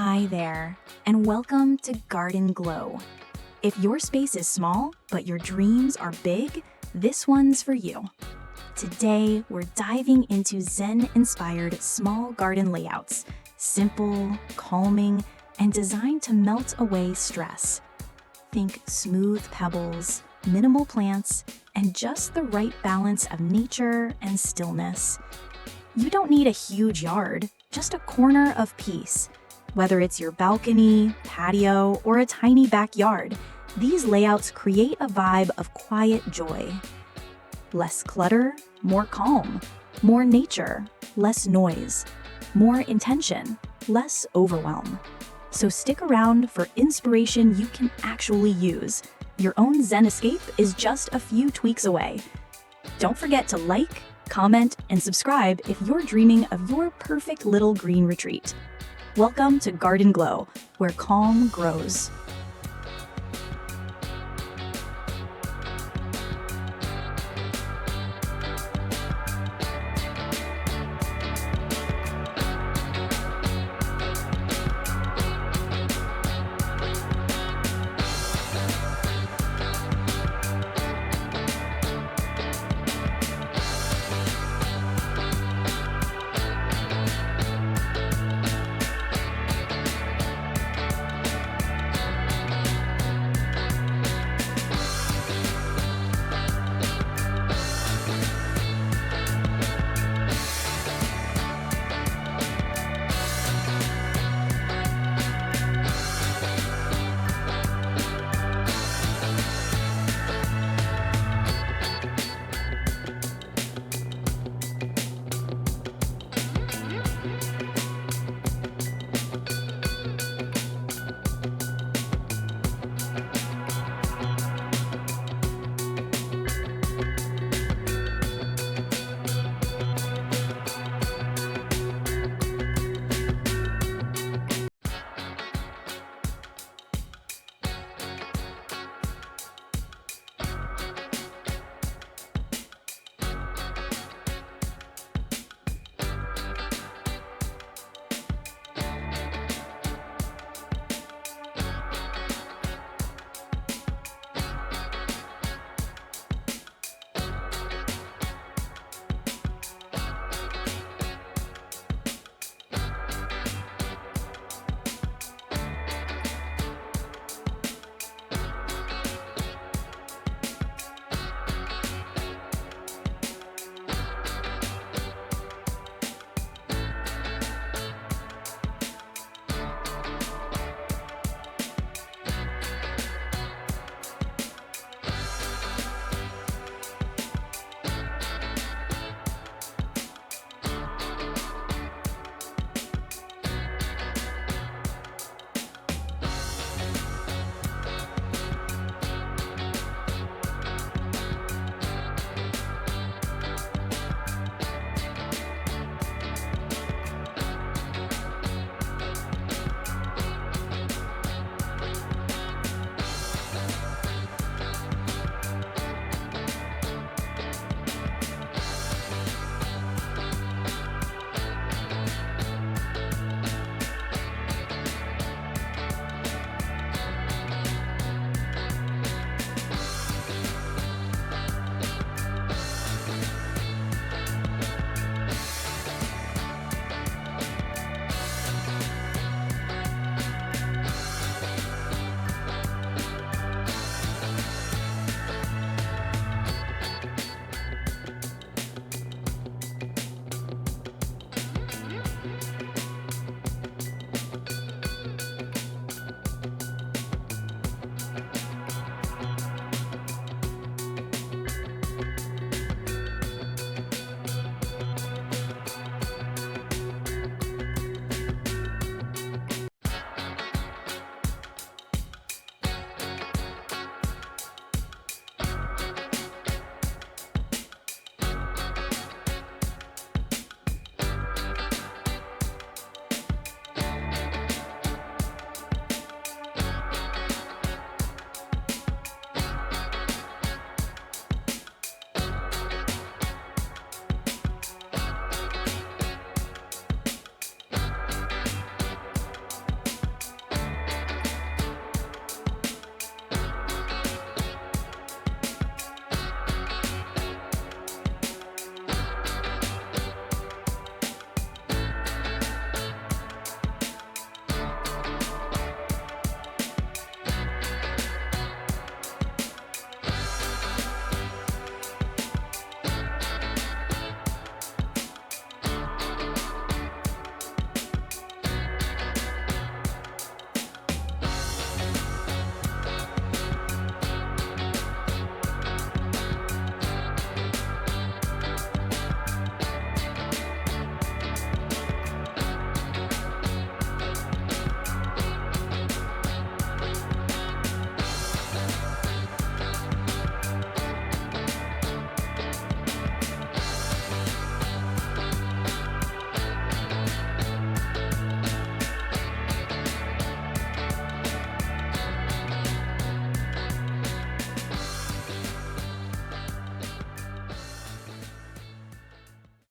Hi there, and welcome to Garden Glow. If your space is small, but your dreams are big, this one's for you. Today, we're diving into Zen-inspired small garden layouts, simple, calming, and designed to melt away stress. Think smooth pebbles, minimal plants, and just the right balance of nature and stillness. You don't need a huge yard, just a corner of peace. Whether it's your balcony, patio, or a tiny backyard, these layouts create a vibe of quiet joy. Less clutter, more calm. More nature, less noise. More intention, less overwhelm. So stick around for inspiration you can actually use. Your own Zen escape is just a few tweaks away. Don't forget to like, comment, and subscribe if you're dreaming of your perfect little green retreat. Welcome to Garden Glow, where calm grows.